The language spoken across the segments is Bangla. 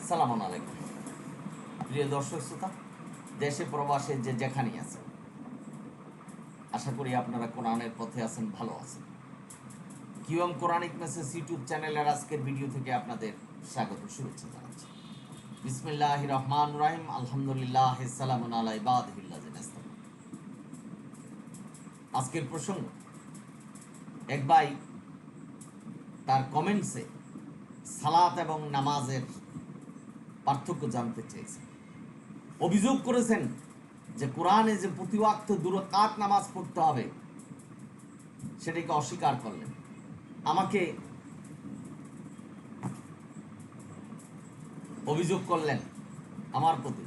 সালামু আলাইকুম প্রিয় দর্শক শ্রোতা, দেশে প্রবাসে যে যেখানেই আছেন, আশা করি আপনারা কোরআনের পথে আছেন, ভালো আছেন। কিওএম কোরআনিক মেসেজ ইউটিউব চ্যানেলের আজকের ভিডিও থেকে আপনাদের স্বাগত, শুভেচ্ছা জানাচ্ছি। বিসমিল্লাহির রহমানির রহিম, আলহামদুলিল্লাহ, সালামুন আলা ইবাদিহিল্লাযিনা ইসতাফা। আজকের প্রসঙ্গ, এক ভাই তার কমেন্টসে সালাত এবং নামাজের পার্থক্য জানতে চেয়েছেন। অভিযোগ করেছেন যে কোরআনে যে প্রতি ওয়াক্ত 2 রাকাত নামাজ পড়তে হবে সেটাকে অস্বীকার করলেন। আমাকে অভিযোগ করলেন আমার প্রতি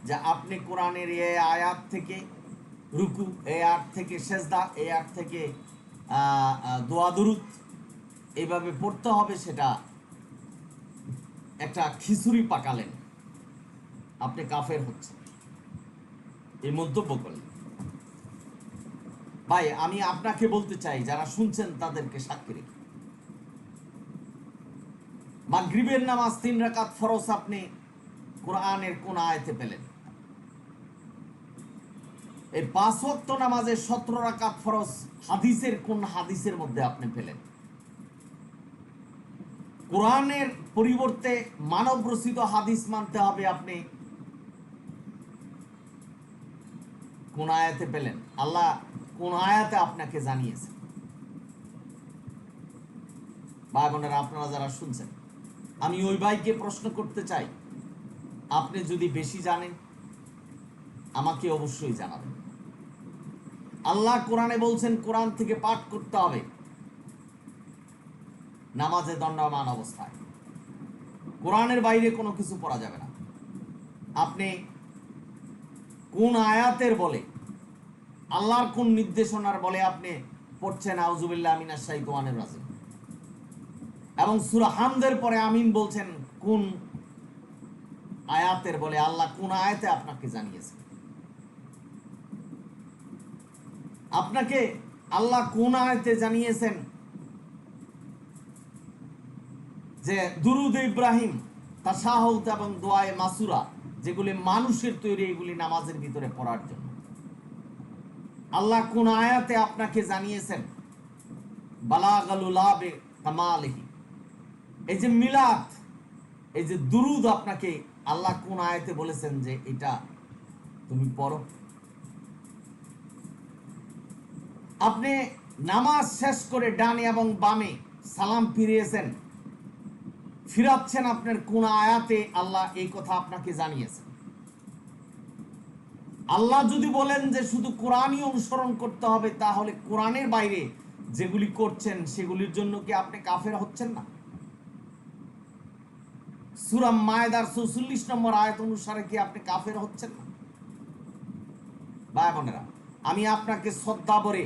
যে আপনি কোরআনের এই আয়াত থেকে রুকু, এই আয়াত থেকে সেজদা, এই আয়াত থেকে দোয়া দুরুদ এইভাবে পড়তে হবে, সেটা একটা খিচুড়ি পাকালেন, আপনি কাফের হচ্ছেন, এই মন্তব্য করলেন। ভাই, আমি আপনাকে বলতে চাই, যারা শুনছেন তাদেরকে সাক্ষী রেখে, মাগরিবের নামাজ 3 রাকাত ফরজ আপনি কোরআনের কোন আয়াতে পেলেন? এই 5 ওয়াক্ত নামাজের 17 রাকাত ফরজ হাদিসের কোন হাদিসের মধ্যে আপনি পেলেন? কোরআনের পরিবর্তে মানব রচিত হাদিস মানতে হবে, আপনি কোন আয়াতে পেলেন? আল্লাহ কোন আয়াতে আপনাকে জানিয়েছেন? ভাই বোনেরা, আপনারা যারা শুনছেন, আমি ওই ভাইকে প্রশ্ন করতে চাই, আপনি যদি বেশি জানেন আমাকে অবশ্যই জানাবেন। আল্লাহ কোরআনে বলছেন কোরআন থেকে পাঠ করতে হবে নামাজে দণ্ডায়মান অবস্থায়, কোরআনের বাইরে কোনো কিছু পড়া যাবে না। আপনি কোন আয়াতের বলে, আল্লাহর কোন নির্দেশনার বলে আপনি পড়ছেন আউযুবিল্লাহি মিনাশ শাইতানির রাজিম, এবং সূরা হামদের পরে আমিন বলছেন কোন আয়াতের বলে? আল্লাহ কোন আয়াতে আপনাকে জানিয়েছেন? আপনাকে আল্লাহ কোন আয়াতে জানিয়েছেন যে দুরুদ ইব্রাহিম, তাশাহুদ এবং দোয়ায়ে মাসুরা, যেগুলি মানুষের তৈরি, এগুলি নামাজের ভিতরে পড়ার জন্য? আল্লাহ কোন আয়াতে আপনাকে জানিয়েছেন বালাগালুলাবে কামালিহি, এই যে মিলাদ, এই যে দুরুদ, আপনাকে আল্লাহ কোন আয়াতে বলেছেন যে এটা তুমি পড়ো? আপনি নামাজ শেষ করে ডানে এবং বামে সালাম ফিরিয়েছেন, ফিরাচ্ছেন, আপনার কোন আয়াতে আল্লাহ এই কথা আপনাকে জানিয়েছেন? আল্লাহ যদি বলেন যে শুধু কোরআনই অনুসরণ করতে হবে, তাহলে কোরআনের বাইরে যেগুলি করছেন সেগুলির জন্য কি আপনি কাফের হচ্ছেন না? সূরা মায়েদার ৪৪ নম্বর আয়াত অনুসারে কি আপনি কাফের হচ্ছেন না? ভাই বোনেরা, আমি আপনাকে শ্রদ্ধা ভরে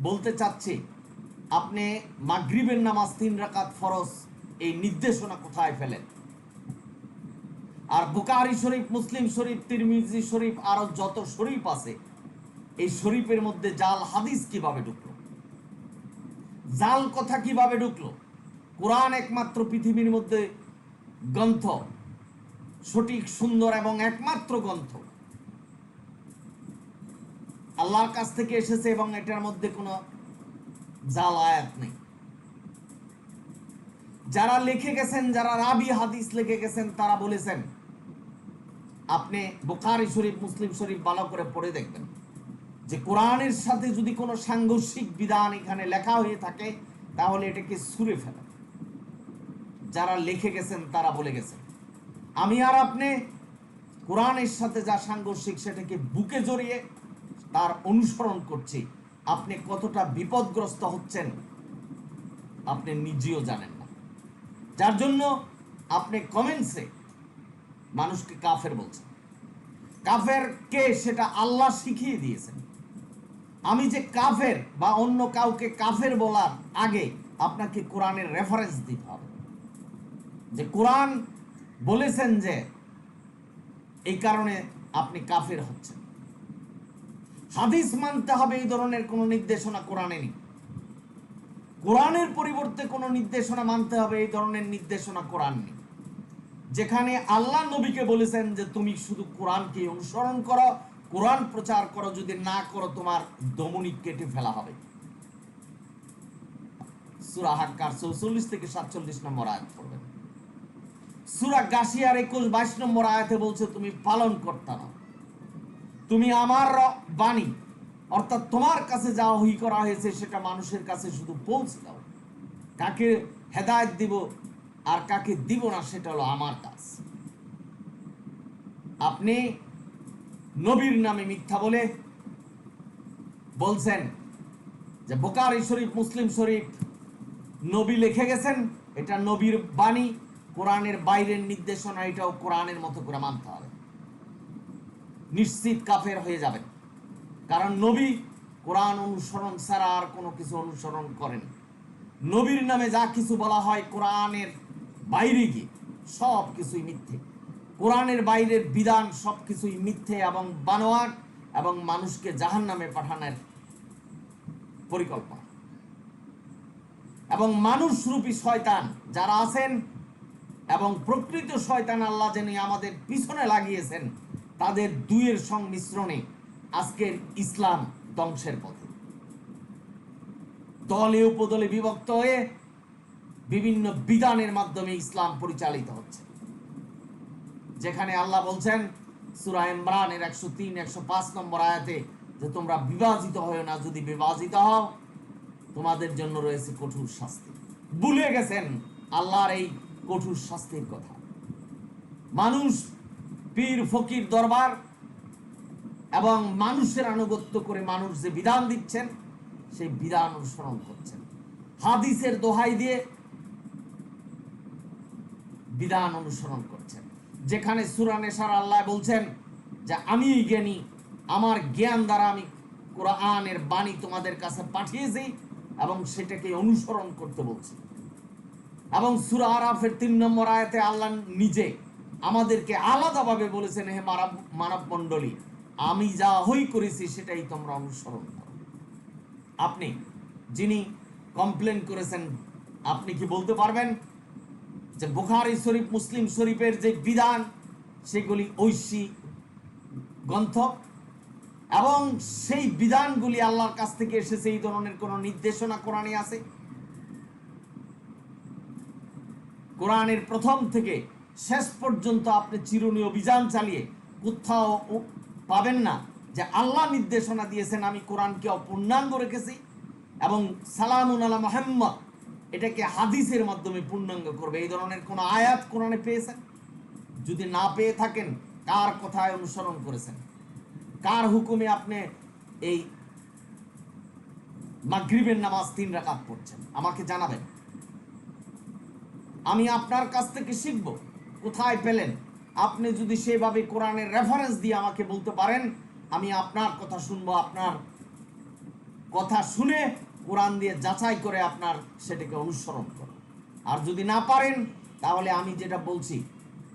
বলতে চাচ্ছি, আপনি মাগরিবের নামাজ 3 রাকাত ফরজ এই নির্দেশনা কোথায় ফেলেন? আর বুখারী শরীফ, মুসলিম শরীফ, তিরমিজি শরীফ, আরো যত শরীফ আছে, এই শরীফের মধ্যে জাল হাদিস কিভাবে ঢুকলো? জাল কথা কিভাবে ঢুকলো? কোরআন একমাত্র পৃথিবীর মধ্যে গ্রন্থ, সঠিক, সুন্দর এবং একমাত্র গ্রন্থ, আল্লাহর কাছ থেকে এসেছে, এবং এটার মধ্যে কোনো জাল আয়াত নেই। যারা লিখে গেছেন, যারা রাবি হাদিস লিখে গেছেন, তারা বলেছেন, আপনি বুখারী শরীফ, মুসলিম শরীফ ভালো করে পড়ে দেখবেন যে কোরআনের সাথে যদি কোনো সাংঘর্ষিক বিধান এখানে লেখা হয়ে থাকে, তাহলে এটাকে ছুঁড়ে ফেলেন। যারা লিখে গেছেন তারা বলে গেছেন। আমি আর আপনি কোরআনের সাথে যা সাংঘর্ষিক সেটাকে বুকে জড়িয়ে তার অনুসরণ করছি। আপনি কতটা বিপদগ্রস্ত হচ্ছেন আপনি নিজেও জানেন না, যার জন্য আপনি কমেন্টসে মানুষকে কাফের বলছেন। কাফের কে সেটা আল্লাহ শিখিয়ে দিয়েছেন। আমি যে কাফের বা অন্য কাউকে কাফের বলার আগে আপনাকে কোরআনের রেফারেন্স দিতে হবে, যে কোরআন বলেছেন যে এই কারণে আপনি কাফের হচ্ছেন। হাদিস মানতে হবে, এই ধরনের কোনো নির্দেশনা কোরআনে নেই। কোরআনের পরিবর্তে কোনো নির্দেশনা মানতে হবে, এই ধরনের নির্দেশনা কোরআন নেই। যেখানে আল্লাহ নবীকে বলেছেন যে তুমি শুধু কোরআনকে অনুসরণ করো, কোরআন প্রচার করো, যদি না করো তোমার দমনি কেটে ফেলা হবে। সূরা হাক্কার 44 থেকে 47 নম্বর আয়াত পড়বেন। সূরা গাশিয়ার 21-22 নম্বর আয়াতে বলছে তুমি পালন করতে না, তুমি আমার বাণী অর্থাৎ তোমার কাছে যা ওহী করা হয়েছে সেটা মানুষের কাছে শুধু পৌঁছে দাও। কাকে হেদায়েত দিব আর কাকে দিব না সেটা হলো আমার কাজ। আপনি নবীর নামে মিথ্যা বলে বলছেন যে বুখারী শরীফ, মুসলিম শরীফ নবী লিখে গেছেন, এটা নবীর বাণী, কোরআনের বাইরের নির্দেশনা, এটাও কোরআনের মতো করে মানতে হবে। নিশ্চিত কাফের হয়ে যাবেন, কারণ নবী কোরআন অনুসরণ ছাড়া আর কোনো কিছু অনুসরণ করেন। নবীর নামে যা কিছু বলা হয় কোরআনের বাইরে গিয়ে সব কিছুই মিথ্যে। কোরআনের বাইরের বিধান সব কিছুই মিথ্যে এবং বানোয়াট এবং মানুষকে জাহান্নামে পাঠানোর পরিকল্পনা। এবং মানুষরূপী শয়তান যারা আছেন এবং প্রকৃত শয়তান আল্লাহ যিনি আমাদের পিছনে লাগিয়েছেন, তাদের দুইয়ের সংমিশ্রণে আজকের ইসলাম ধ্বংসের পথে। দলে উপদলে বিভক্ত হয়ে বিভিন্ন বিধানের মাধ্যমে ইসলাম পরিচালিত হচ্ছে। যেখানে আল্লাহ বলছেন সূরা ইমরানের 103-105 নম্বর আয়াতে যে তোমরা বিভাজিত হও না, যদি বিভাজিত হও তোমাদের জন্য রয়েছে কঠোর শাস্তি। ভুলে গেছেন আল্লাহর এই কঠোর শাস্তির কথা। মানুষ পীর ফকির দরবার এবং মানুষের আনুগত্য করে মানুষ যে বিধান দিচ্ছেন সেই বিধান অনুসরণ করছেন, হাদিসের দোহাই দিয়ে বিধান অনুসরণ করছেন। যেখানে সূরা নিসার আল্লাহ বলছেন যে আমি জ্ঞানী, আমার জ্ঞান দ্বারা আমি কোরআনের বাণী তোমাদের কাছে পাঠিয়েছি এবং সেটাকে অনুসরণ করতে বলছি। এবং সূরা আরাফের 3 নম্বর আয়াতে আল্লাহ নিজে আমাদেরকে আলাদাভাবে বলেছেন, হে মানব মণ্ডলী, আমি যা হই করেছি সেটাই তোমরা অনুসরণ করো। আপনি যিনি কমপ্লেন করেছেন, আপনি কি বলতে পারবেন যে বুখারী শরীফ, মুসলিম শরীফের যে বিধান সেগুলি ঐশী গ্রন্থ এবং সেই বিধানগুলি আল্লাহর কাছ থেকে এসেছে, এই ধরনের কোন নির্দেশনা কোরআনে আছে? কোরআনের প্রথম থেকে শেষ পর্যন্ত আপনি চিরুনি অভিযান চালিয়ে কোথাও পাবেন না যে আল্লাহ নির্দেশনা দিয়েছেন আমি কোরআনকে অপূর্ণাঙ্গ রেখেছি এবং সালামুন আলা মুহাম্মদ এটাকে হাদিসের মাধ্যমে পূর্ণাঙ্গ করবে, এই ধরনের কোন আয়াত কোরআনে পেয়েছেন? যদি না পেয়ে থাকেন, কার কথায় অনুসরণ করেছেন? কার হুকুমে আপনি এই মাগরিবের নামাজ 3 রাকাত পড়ছেন? আমাকে জানাবেন, আমি আপনার কাছ থেকে শিখব। কোথায় পেলেন? আপনি যদি সেভাবে কোরআনের রেফারেন্স দিয়ে আমাকে বলতে পারেন, আমি আপনার কথা শুনবো, আপনার কথা শুনে কোরআন দিয়ে যাচাই করে আপনার সেটাকে অনুসরণ করব। আর যদি না পারেন, তাহলে আমি যেটা বলছি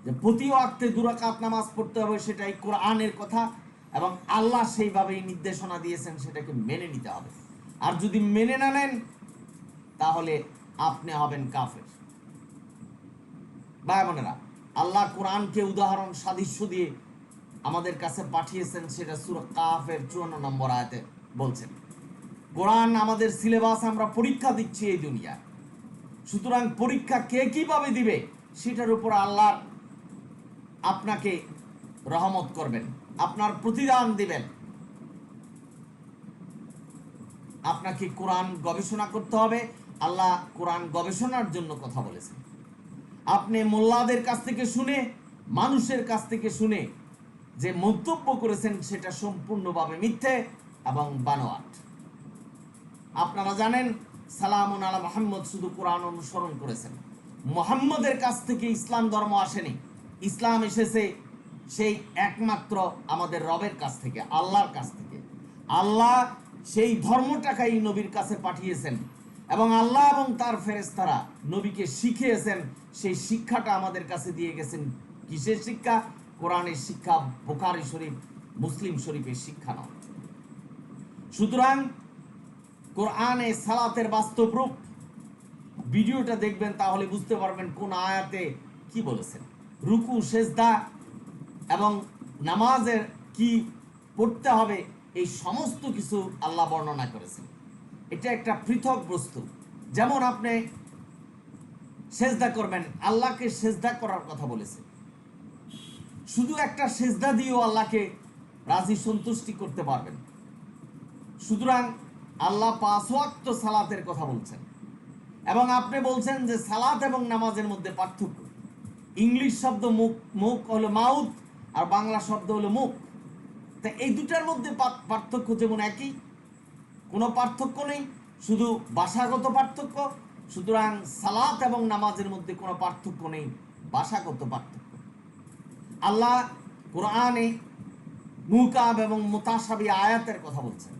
যে প্রতি ওয়াক্তে 2 রাকাত নামাজ পড়তে হবে, সেটাই কোরআনের কথা এবং আল্লাহ সেইভাবেই নির্দেশনা দিয়েছেন, সেটাকে মেনে নিতে হবে। আর যদি মেনে না নেন, তাহলে আপনি হবেন কাফের। ভাই বোনেরা, আল্লাহ কোরআনকে উদাহরণ সাদৃশ্য দিয়ে আমাদের কাছে পাঠিয়েছেন, সেটা সূরা কাফের 54 নম্বর আয়াতে বলছেন। কোরআন আমাদের সিলেবাস, আমরা পরীক্ষা দিচ্ছি এই দুনিয়া। সুতরাং পরীক্ষা কে কিভাবে দিবে সেটার উপর আল্লাহ আপনাকে রহমত করবেন, আপনার প্রতিদান দিবেন। আপনাকে কোরআন গবেষণা করতে হবে। আল্লাহ কোরআন গবেষণার জন্য কথা বলেছেন। আপনি মোল্লাদের কাছ থেকে শুনে, মানুষের কাছ থেকে শুনে যে মন্তব্য করেছেন সেটা সম্পূর্ণভাবে মিথ্যে এবং বানোয়াট। আপনারা জানেন সালামুন আলা মুহাম্মদ শুধু কোরআন অনুসরণ করেছেন। মুহাম্মদের কাছ থেকে ইসলাম ধর্ম আসেনি। ইসলাম এসেছে সেই একমাত্র আমাদের রবের কাছ থেকে, আল্লাহর কাছ থেকে। আল্লাহ সেই ধর্মটাকেই নবীর কাছে পাঠিয়েছেন এবং আল্লাহ এবং তার ফেরেশতারা নবীকে শিখিয়েছেন। সেই শিক্ষাটা আমাদের কাছে দিয়ে গেছেন। কিসের শিক্ষা? কোরআনের শিক্ষা, বুখারী শরীফ, মুসলিম শরীফের শিক্ষা নয়। সুতরাং কোরআনে সালাতের বাস্তব রূপ ভিডিওটা দেখবেন, তাহলে বুঝতে পারবেন কোন আয়াতে কি বলেছেন। রুকু সেজদা এবং নামাজের কি পড়তে হবে, এই সমস্ত কিছু আল্লাহ বর্ণনা করেছেন। এটা একটা পৃথক বস্তু। যেমন আপনি সেজদা করবেন, আল্লাহকে সেজদা করার কথা বলেছে। শুধু একটা সেজদা দিয়েও আল্লাহকে রাজি সন্তুষ্টি করতে পারবেন। সুতরাং আল্লাহ 5 ওয়াক্ত সালাতের কথা বলছেন, এবং আপনি বলছেন যে সালাত এবং নামাজের মধ্যে পার্থক্য। ইংলিশ শব্দ মুখ, মুখ হলো মাউথ, আর বাংলা শব্দ হলো মুখ। তা এই দুটার মধ্যে পার্থক্য যেমন একই, কোনো পার্থক্য নেই, শুধু ভাষাগত পার্থক্য। সুতরাং সালাত এবং নামাজের মধ্যে কোনো পার্থক্য নেই, ভাষাগত পার্থক্য। আল্লাহ কোরআনে মুহকাম এবং মুতাশাবি আয়াতের কথা বলছেন,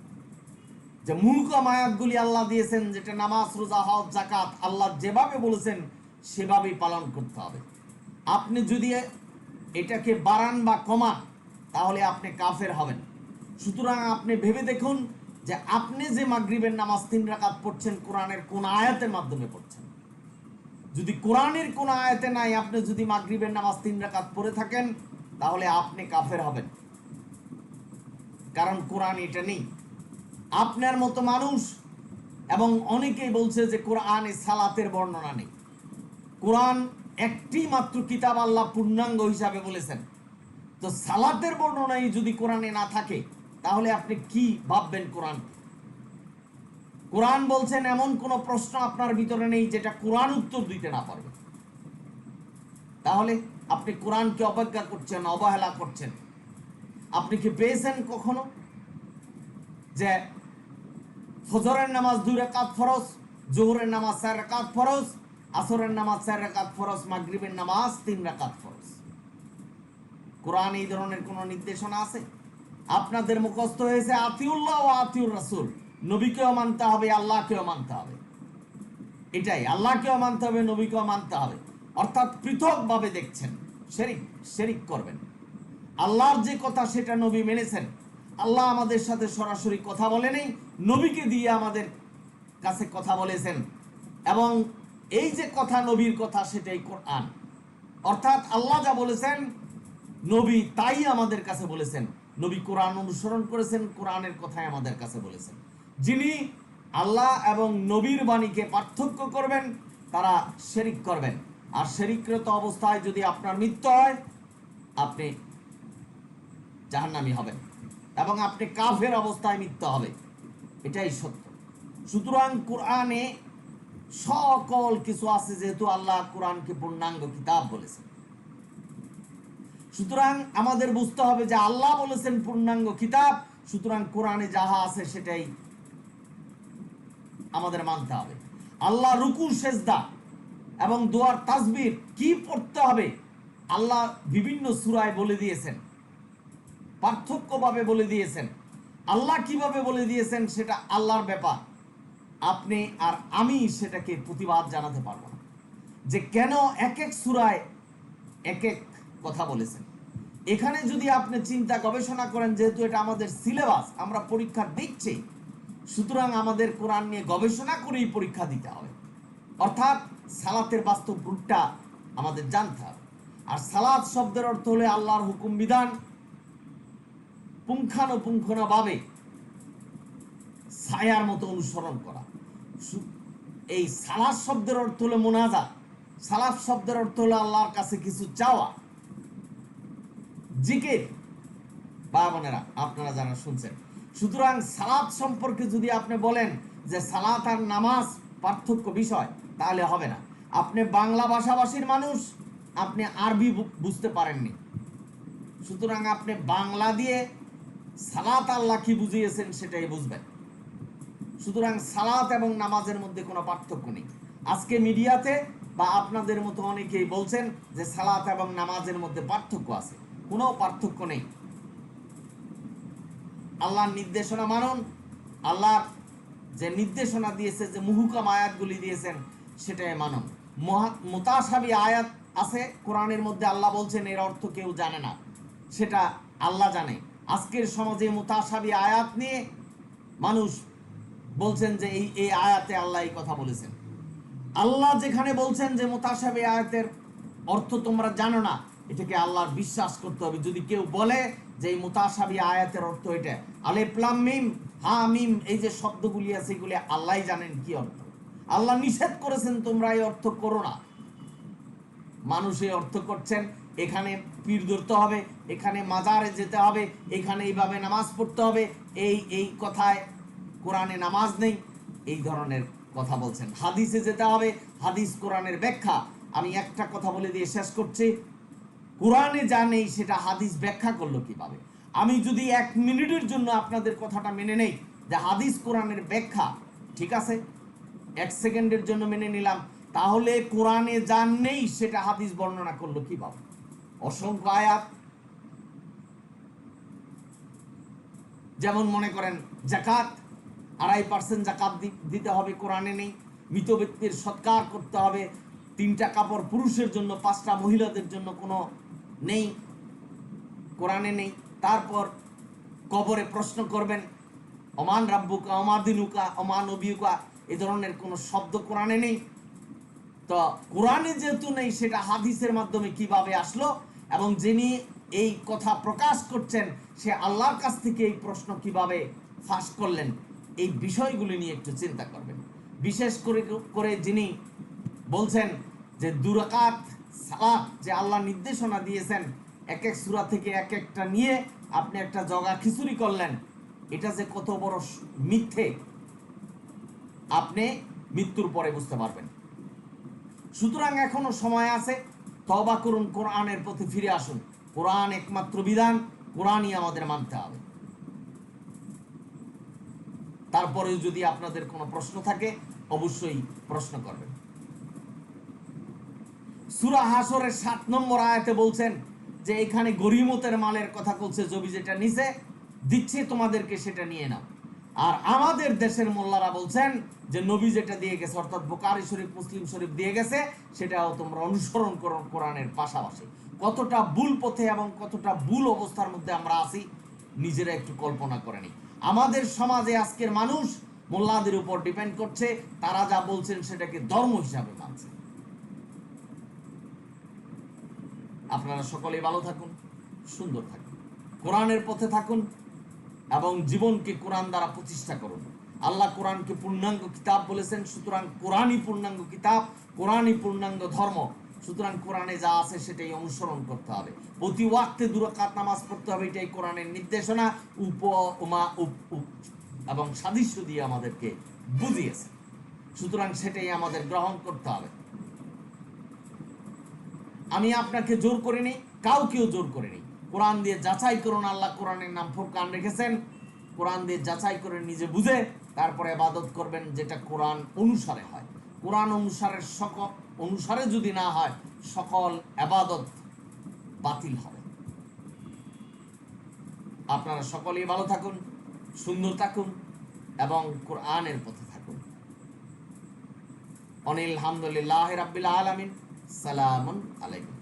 যে মুহকাম আয়াতগুলি আল্লাহ দিয়েছেন, যেটা নামাজ, রোজা, হজ, যাকাত আল্লাহ যেভাবে বলেছেন সেভাবেই পালন করতে হবে। আপনি যদি এটাকে বাড়ান বা কমান, তাহলে আপনি কাফের হবেন। সুতরাং আপনি ভেবে দেখুন যে আপনি যে মাগরিবের নামাজ 3 রাকাত পড়ছেন, কোরআনের কোন আয়াতের মাধ্যমে পড়ছেন। যদি কোরআনের কোন আয়াতে নাই, আপনি যদি মাগরিবের নামাজ 3 রাকাত পড়ে থাকেন, তাহলে আপনি কাফের হবেন, কারণ কোরআন এটা নেই। আপনার মতো মানুষ এবং অনেকেই বলছে যে কোরআনে সালাতের বর্ণনা নেই। কোরআন একটি মাত্র কিতাব, আল্লাহ পূর্ণাঙ্গ হিসাবে বলেছেন। তো সালাতের বর্ণনাই যদি কোরআনে না থাকে, তাহলে আপনি কি ভাববেন কোরআন? কোরআন বলছেন এমন কোন প্রশ্ন আপনার ভিতরে নেই যেটা কোরআন উত্তর দিতে না পারবে। তাহলে আপনি কোরআনকে অবজ্ঞা করছেন, অবহেলা করছেন। আপনি কি পেয়েছেন কখনো যে ফজরের নামাজ 2 রাকাত ফরজ, জোহরের নামাজ 4 রাকাত ফরজ, আসরের নামাজ 4 রাকাত ফরজ, মাগরিবের নামাজ 3 রাকাত ফরজ? কোরআন এই ধরনের কোন নির্দেশনা আছে? আপনাদের মুখস্থ হয়েছে আতিউল্লাহ ও আতিউর রাসূল, নবীকেও মানতে হবে, আল্লাহকেও মানতে হবে। এটাই, আল্লাহকেও মানতে হবে, নবীকেও মানতে হবে। অর্থাৎ পৃথকভাবে দেখছেন, শিরিক করবেন। আল্লাহর যে কথা সেটা নবী মেনেছেন। আল্লাহ আমাদের সাথে সরাসরি কথা বলেনি, নবীকে দিয়ে আমাদের কাছে কথা বলেছেন, এবং এই যে কথা নবীর কথা, সেটাই কোরআন। অর্থাৎ আল্লাহ যা বলেছেন নবী তাই আমাদের কাছে বলেছেন। নবী কোরআন অনুসরণ করেছেন, কোরআনের কথাই আমাদের কাছে বলেছেন। যিনি আল্লাহ এবং নবীর বাণীকে পার্থক্য করবেন, তারা শিরিক করবেন। আর শিরিকরত অবস্থায় যদি আপনার মৃত্যু হয়, আপনি জাহান্নামী হবেন, এবং আপনি কাফের অবস্থায় মৃত্যু হবে। এটাই সত্য। সুতরাং কোরআনে সকল কিছু আছে, যেহেতু আল্লাহ কোরআনকে পূর্ণাঙ্গ কিতাব বলেছেন। সুতরাং আমাদের বুঝতে হবে যে আল্লাহ বলেছেন পূর্ণাঙ্গ কিতাব, সুতরাং কোরআনে যাহা আছে সেটাই আমাদের মানতে হবে। আল্লাহ রুকু, সেজদা এবং দোয়ার তাসবিহ কি পড়তে হবে আল্লাহ বিভিন্ন সূরায় বলে দিয়েছেন, পার্থক্যভাবে বলে দিয়েছেন। আল্লাহ কিভাবে বলে দিয়েছেন সেটা আল্লাহর ব্যাপার। আপনি আর আমি সেটাকে প্রতিবাদ জানাতে পারবো না, যে কেন এক এক সূরায় এক এক কথা বলেছেন। এখানে যদি আপনি চিন্তা গবেষণা করেন, যেহেতু এটা আমাদের সিলেবাস, আমরা পরীক্ষা দিচ্ছি, সুতরাং আমাদের কোরআন নিয়ে গবেষণা করেই পরীক্ষা দিতে হবে। অর্থাৎ সালাতের বাস্তব রূপটা আমাদের জানতে হবে। আর সালাত শব্দের অর্থ হলে আল্লাহর হুকুম বিধান পুঙ্খানুপুঙ্খভাবে ছায়ার মতো অনুসরণ করা। এই সালাত শব্দের অর্থ হলো মুনাজাত। সালাত শব্দের অর্থ হলো আল্লাহর কাছে কিছু চাওয়া, জিকির। ভাই বোনেরা, আপনারা যারা শুনছেন, সুতরাং সালাত সম্পর্কে যদি আপনি বলেন যে সালাত আর নামাজ পার্থক্য বিষয়, তাহলে হবে না। আপনি বাংলা ভাষাভাষীর মানুষ, আপনি আরবি বুঝতে পারেননি, সুতরাং আপনি বাংলা দিয়ে সালাত আল্লাহ কি বুঝিয়েছেন সেটাই বুঝবেন। সুতরাং সালাত এবং নামাজের মধ্যে কোনো পার্থক্য নেই। আজকে মিডিয়াতে বা আপনাদের মতো অনেকেই বলছেন যে সালাত এবং নামাজের মধ্যে পার্থক্য আছে। কোনো পার্থক্য নেই। আল্লাহর নির্দেশনা মানুন। আল্লাহ যে নির্দেশনা দিয়েছে, যে মুহকাম আয়াতগুলি দিয়েছেন, সেটাই মানুন। মুতাশাবি আয়াত আছে কোরআনের মধ্যে, আল্লাহ বলছেন এর অর্থ কেউ জানে না, সেটা আল্লাহ জানে। আজকের সমাজে মুতাশাবি আয়াত নিয়ে মানুষ বলছেন যে এই আয়াতে আল্লাহ এই কথা বলেছেন। আল্লাহ যেখানে বলছেন যে মুতাশাবি আয়াতের অর্থ তোমরা জানো না, এটাকে আল্লাহর বিশ্বাস করতে হবে। যদি কেউ বলে যে এই মুতাশাবি আয়াতের অর্থ এটা, আলিফ লাম মিম হা মিম, এই যে শব্দগুলি আছে এগুলি আল্লাহই জানেন কি অর্থ। আল্লাহ নিষেধ করেছেন তোমরা এই অর্থ করো না, মানুষ এই অর্থ করছেন। এখানে পীর ধরতে হবে, এখানে মাজারে যেতে হবে, এখানে এইভাবে নামাজ পড়তে হবে, এই কথায় কোরআনে নামাজ নেই, এই ধরনের কথা বলছেন। হাদিসে যেতে হবে, হাদিস কোরআনের ব্যাখ্যা। আমি একটা কথা বলে দিয়ে শেষ করছি, কোরআনে যা নেই সেটা হাদিস ব্যাখ্যা করলো কিভাবে? আমি যদি 1 মিনিটের জন্য আপনাদের কথাটা মেনে নেই যে হাদিস কোরআনের ব্যাখ্যা, ঠিক আছে, 1 সেকেন্ডের জন্য মেনে নিলাম, তাহলে কোরআনে যা নেই সেটা হাদিস বর্ণনা করলো কিভাবে? অসংখ্য আয়াত, যেমন মনে করেন জাকাত 2.5% জাকাত দিতে হবে, কোরআনে নেই। মৃত ব্যক্তির সৎকার করতে হবে, 3টা কাপড় পুরুষের জন্য, 5টা মহিলাদের জন্য, কোনো নেই, কোরআনে নেই। তারপর কবরে প্রশ্ন করবেন অমান রাব্বুকা অমা দিনুকা অমা নবিয়ুকা, এই ধরনের কোনো শব্দ কোরআনে নেই। তো কোরআনে যেহেতু নেই সেটা হাদিসের মাধ্যমে কিভাবে আসলো, এবং যিনি এই কথা প্রকাশ করছেন সে আল্লাহর কাছ থেকে এই প্রশ্ন কিভাবে ফাঁস করলেন, এই বিষয়গুলি নিয়ে একটু চিন্তা করবেন। বিশেষ করে যিনি বলছেন যে 2 রাকাত সালাত যে আল্লাহ নির্দেশনা দিয়েছেন, এক এক সূরা থেকে এক একটা নিয়ে আপনি একটা জগা খিচুড়ি করলেন, এটা যে কত বড় মিথ্যে আপনি মৃত্যুর পরে বুঝতে পারবেন। সুতরাং এখনো সময় আছে, তওবা করুন, কোরআনের প্রতি ফিরে আসুন। কোরআন একমাত্র বিধান, কোরআনই আমাদের মানতে হবে। তারপরেও যদি আপনাদের কোনো প্রশ্ন থাকে অবশ্যই প্রশ্ন করবেন। সূরা হাশরের 7 নম্বর আয়াতে বলছেন যে এখানে গরিমতের মালের কথা বলছে, জমি যেটা নিচে দিচ্ছে তোমাদেরকে সেটা নিয়ে নাও। আর আমাদের দেশের মোল্লারা বলছেন যে নবী যেটা দিয়ে গেছে, অর্থাৎ বুখারী শরীফ মুসলিম শরীফ দিয়ে গেছে, সেটাও তোমরা অনুসরণ করো কোরআনের পাশাপাশি। কতটা ভুল পথে এবং কতটা ভুল অবস্থার মধ্যে আমরা আছি নিজেরা একটু কল্পনা করে নিই। আমাদের সমাজে আজকের মানুষ মোল্লাদের উপর ডিপেন্ড করছে, তারা যা বলছেন সেটাকে ধর্ম হিসাবে মানছে। আপনারা সকলেই ভালো থাকুন, সুন্দর থাকুন, কোরআনের পথে থাকুন এবং জীবনকে কোরআন দ্বারা প্রতিষ্ঠা করুন। আল্লাহ কোরআনকে পূর্ণাঙ্গ কিতাব বলেছেন, সুতরাং কোরআনই পূর্ণাঙ্গ কিতাব, কোরআনই পূর্ণাঙ্গ ধর্ম। সুতরাং কোরআনে যা আছে সেটাই অনুসরণ করতে হবে। প্রতি ওয়াক্তে 2 রাকাত নামাজ পড়তে হবে, এটাই কোরআনের নির্দেশনা। উপমা এবং সাদৃশ্য দিয়ে আমাদেরকে বুঝিয়েছে, সুতরাং সেটাই আমাদের গ্রহণ করতে হবে। আমি আপনাকে জোর করিনি, কাউকেও জোর করিনি। কোরআন দিয়ে যাচাই করুন, আল্লাহ কোরআনের নাম ফুরকান রেখেছেন। কোরআন দিয়ে যাচাই করে নিজে বুঝে তারপরে ইবাদত করবেন, যেটা কোরআন অনুসারে হয়। কোরআন অনুসারে যদি না হয়, সকল ইবাদত বাতিল হবে। আপনারা সকলেই ভালো থাকুন, সুন্দর থাকুন এবং কোরআনের পথে থাকুন। অনিল হামদুলিল্লাহি রাব্বিল আলামিন। সালামুন আলাইকুম।